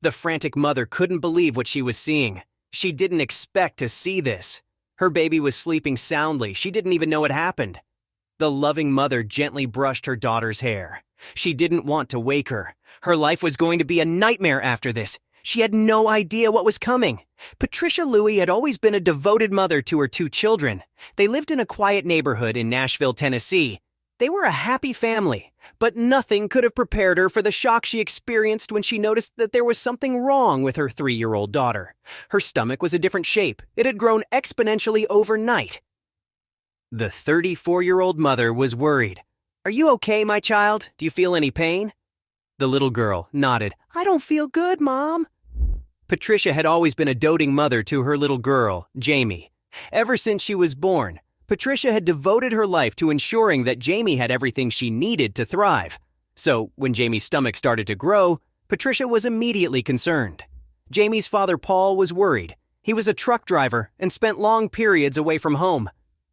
The frantic mother couldn't believe what she was seeing. She didn't expect to see this. Her baby was sleeping soundly. She didn't even know it happened. The loving mother gently brushed her daughter's hair. She didn't want to wake her. Her life was going to be a nightmare after this. She had no idea what was coming. Patricia Louie had always been a devoted mother to her two children. They lived in a quiet neighborhood in Nashville, Tennessee. They were a happy family, but nothing could have prepared her for the shock she experienced when she noticed that there was something wrong with her 3-year-old daughter. Her stomach was a different shape. It had grown exponentially overnight. The 34-year-old mother was worried. "Are you okay, my child? Do you feel any pain?" The little girl nodded. "I don't feel good, Mom." Patricia had always been a doting mother to her little girl, Jamie. Ever since she was born, Patricia had devoted her life to ensuring that Jamie had everything she needed to thrive. So, when Jamie's stomach started to grow, Patricia was immediately concerned. Jamie's father, Paul, was worried. He was a truck driver and spent long periods away from home.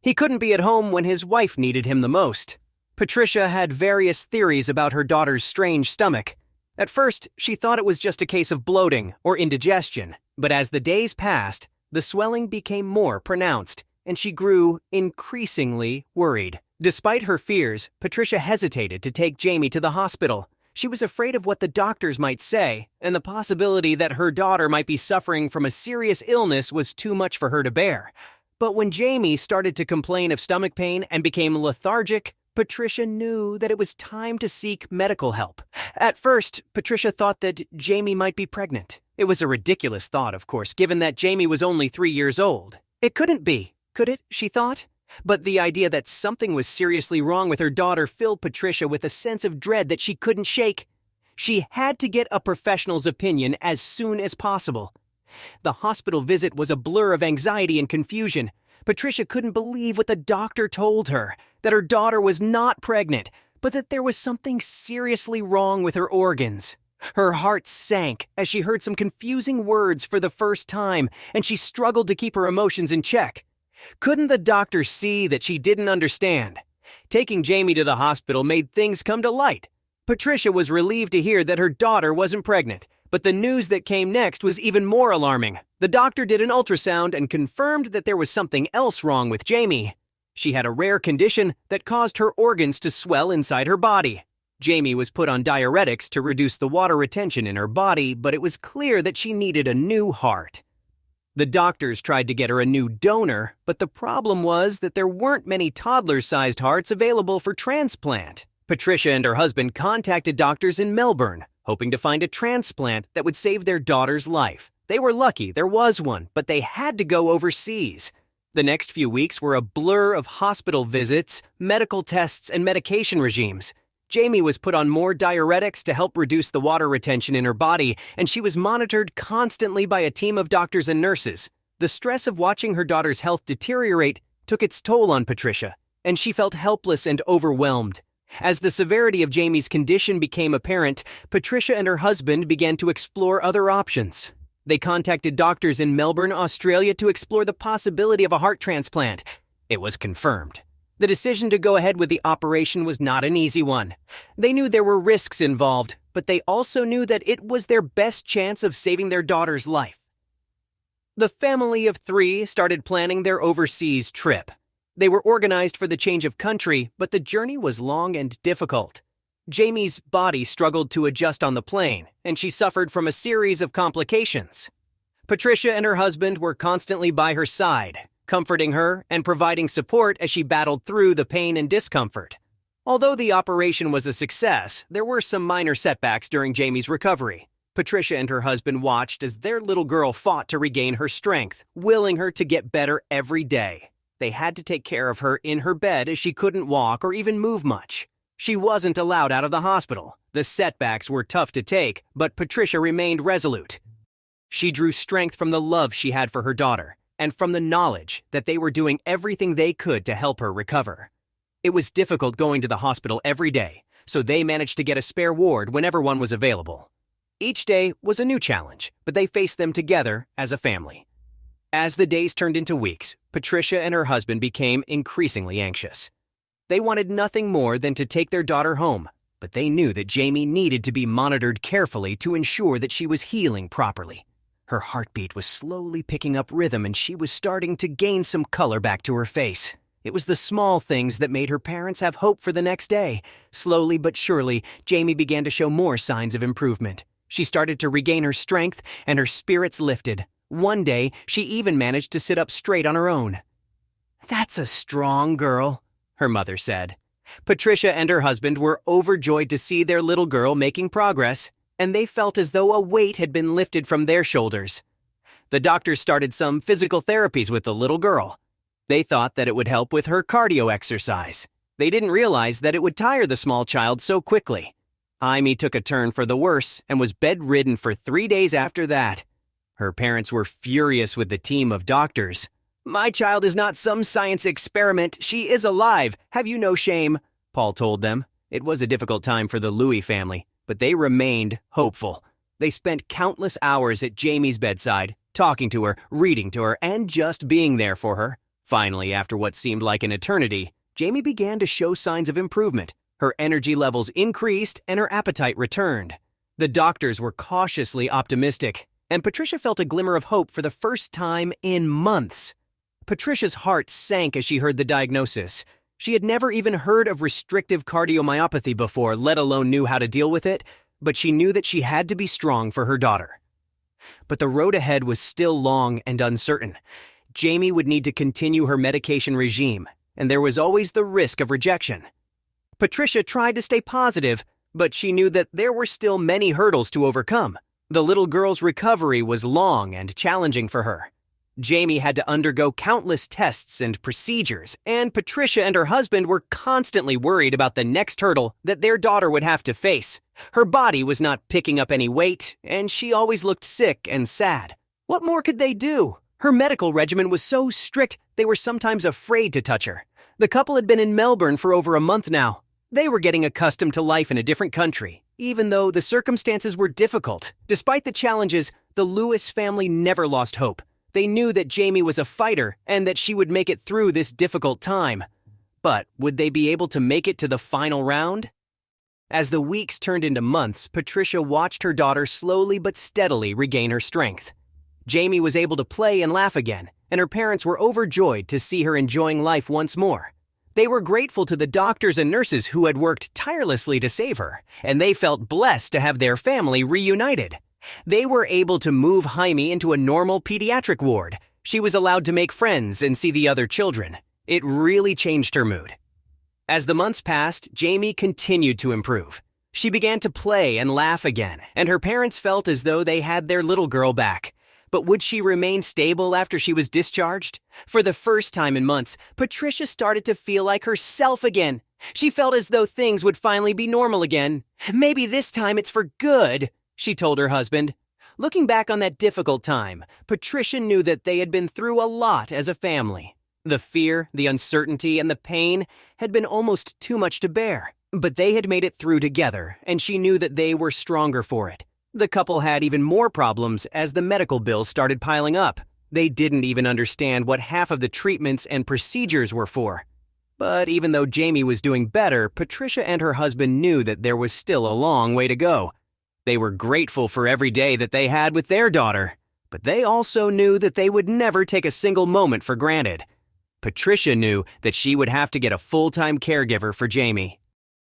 He couldn't be at home when his wife needed him the most. Patricia had various theories about her daughter's strange stomach. At first, she thought it was just a case of bloating or indigestion, but as the days passed, the swelling became more pronounced, and she grew increasingly worried. Despite her fears, Patricia hesitated to take Jamie to the hospital. She was afraid of what the doctors might say, and the possibility that her daughter might be suffering from a serious illness was too much for her to bear. But when Jamie started to complain of stomach pain and became lethargic, Patricia knew that it was time to seek medical help. At first, Patricia thought that Jamie might be pregnant. It was a ridiculous thought, of course, given that Jamie was only 3 years old. It couldn't be, could it, she thought? But the idea that something was seriously wrong with her daughter filled Patricia with a sense of dread that she couldn't shake. She had to get a professional's opinion as soon as possible. The hospital visit was a blur of anxiety and confusion. Patricia couldn't believe what the doctor told her, that her daughter was not pregnant, but that there was something seriously wrong with her organs. Her heart sank as she heard some confusing words for the first time, and she struggled to keep her emotions in check. Couldn't the doctor see that she didn't understand? Taking Jamie to the hospital made things come to light. Patricia was relieved to hear that her daughter wasn't pregnant, but the news that came next was even more alarming. The doctor did an ultrasound and confirmed that there was something else wrong with Jamie. She had a rare condition that caused her organs to swell inside her body. Jamie was put on diuretics to reduce the water retention in her body, but it was clear that she needed a new heart. The doctors tried to get her a new donor, but the problem was that there weren't many toddler-sized hearts available for transplant. Patricia and her husband contacted doctors in Melbourne, hoping to find a transplant that would save their daughter's life. They were lucky there was one, but they had to go overseas. The next few weeks were a blur of hospital visits, medical tests, and medication regimes. Jamie was put on more diuretics to help reduce the water retention in her body, and she was monitored constantly by a team of doctors and nurses. The stress of watching her daughter's health deteriorate took its toll on Patricia, and she felt helpless and overwhelmed. As the severity of Jamie's condition became apparent, Patricia and her husband began to explore other options. They contacted doctors in Melbourne, Australia to explore the possibility of a heart transplant. It was confirmed. The decision to go ahead with the operation was not an easy one. They knew there were risks involved, but they also knew that it was their best chance of saving their daughter's life. The family of 3 started planning their overseas trip. They were organized for the change of country, but the journey was long and difficult. Jamie's body struggled to adjust on the plane, and she suffered from a series of complications. Patricia and her husband were constantly by her side, comforting her and providing support as she battled through the pain and discomfort. Although the operation was a success, there were some minor setbacks during Jamie's recovery. Patricia and her husband watched as their little girl fought to regain her strength, willing her to get better every day. They had to take care of her in her bed as she couldn't walk or even move much. She wasn't allowed out of the hospital. The setbacks were tough to take, but Patricia remained resolute. She drew strength from the love she had for her daughter, and from the knowledge that they were doing everything they could to help her recover. It was difficult going to the hospital every day, so they managed to get a spare ward whenever one was available. Each day was a new challenge, but they faced them together as a family. As the days turned into weeks, Patricia and her husband became increasingly anxious. They wanted nothing more than to take their daughter home, but they knew that Jamie needed to be monitored carefully to ensure that she was healing properly. Her heartbeat was slowly picking up rhythm and she was starting to gain some color back to her face. It was the small things that made her parents have hope for the next day. Slowly but surely, Jamie began to show more signs of improvement. She started to regain her strength and her spirits lifted. One day, she even managed to sit up straight on her own. "That's a strong girl," her mother said. Patricia and her husband were overjoyed to see their little girl making progress, and they felt as though a weight had been lifted from their shoulders. The doctors started some physical therapies with the little girl. They thought that it would help with her cardio exercise. They didn't realize that it would tire the small child so quickly. Amy took a turn for the worse and was bedridden for 3 days after that. Her parents were furious with the team of doctors. "My child is not some science experiment. She is alive. Have you no shame?" Paul told them. It was a difficult time for the Louis family, but they remained hopeful. They spent countless hours at Jamie's bedside, talking to her, reading to her, and just being there for her. Finally, after what seemed like an eternity, Jamie began to show signs of improvement. Her energy levels increased and her appetite returned. The doctors were cautiously optimistic, and Patricia felt a glimmer of hope for the first time in months. Patricia's heart sank as she heard the diagnosis. She had never even heard of restrictive cardiomyopathy before, let alone knew how to deal with it, but she knew that she had to be strong for her daughter. But the road ahead was still long and uncertain. Jamie would need to continue her medication regime, and there was always the risk of rejection. Patricia tried to stay positive, but she knew that there were still many hurdles to overcome. The little girl's recovery was long and challenging for her. Jamie had to undergo countless tests and procedures, and Patricia and her husband were constantly worried about the next hurdle that their daughter would have to face. Her body was not picking up any weight, and she always looked sick and sad. What more could they do? Her medical regimen was so strict they were sometimes afraid to touch her. The couple had been in Melbourne for over a month now. They were getting accustomed to life in a different country, even though the circumstances were difficult. Despite the challenges, the Lewis family never lost hope. They knew that Jamie was a fighter and that she would make it through this difficult time. But would they be able to make it to the final round? As the weeks turned into months, Patricia watched her daughter slowly but steadily regain her strength. Jamie was able to play and laugh again, and her parents were overjoyed to see her enjoying life once more. They were grateful to the doctors and nurses who had worked tirelessly to save her, and they felt blessed to have their family reunited. They were able to move Jaime into a normal pediatric ward. She was allowed to make friends and see the other children. It really changed her mood. As the months passed, Jamie continued to improve. She began to play and laugh again, and her parents felt as though they had their little girl back. But would she remain stable after she was discharged? For the first time in months, Patricia started to feel like herself again. She felt as though things would finally be normal again. "Maybe this time it's for good," she told her husband. Looking back on that difficult time, Patricia knew that they had been through a lot as a family. The fear, the uncertainty, and the pain had been almost too much to bear. But they had made it through together, and she knew that they were stronger for it. The couple had even more problems as the medical bills started piling up. They didn't even understand what half of the treatments and procedures were for. But even though Jamie was doing better, Patricia and her husband knew that there was still a long way to go. They were grateful for every day that they had with their daughter, but they also knew that they would never take a single moment for granted. Patricia knew that she would have to get a full-time caregiver for Jamie.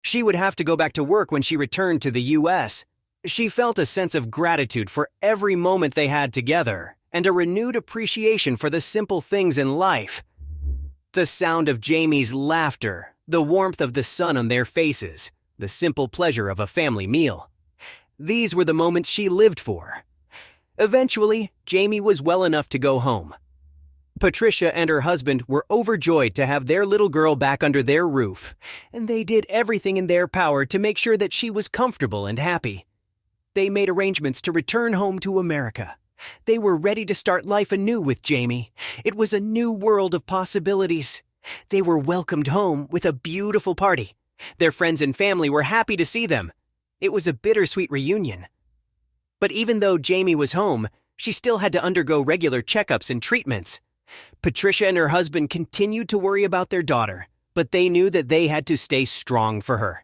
She would have to go back to work when she returned to the U.S. She felt a sense of gratitude for every moment they had together, and a renewed appreciation for the simple things in life. The sound of Jamie's laughter, the warmth of the sun on their faces, the simple pleasure of a family meal. These were the moments she lived for. Eventually, Jamie was well enough to go home. Patricia and her husband were overjoyed to have their little girl back under their roof, and they did everything in their power to make sure that she was comfortable and happy. They made arrangements to return home to America. They were ready to start life anew with Jamie. It was a new world of possibilities. They were welcomed home with a beautiful party. Their friends and family were happy to see them. It was a bittersweet reunion. But even though Jamie was home, she still had to undergo regular checkups and treatments. Patricia and her husband continued to worry about their daughter, but they knew that they had to stay strong for her.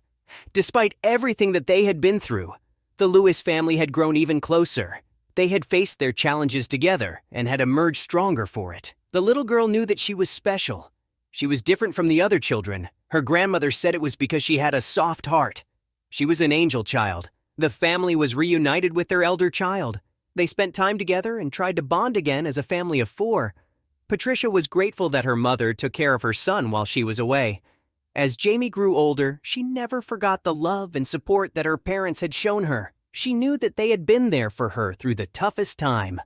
Despite everything that they had been through, the Lewis family had grown even closer. They had faced their challenges together and had emerged stronger for it. The little girl knew that she was special. She was different from the other children. Her grandmother said it was because she had a soft heart. She was an angel child. The family was reunited with their elder child. They spent time together and tried to bond again as a family of 4. Patricia was grateful that her mother took care of her son while she was away. As Jamie grew older, she never forgot the love and support that her parents had shown her. She knew that they had been there for her through the toughest time.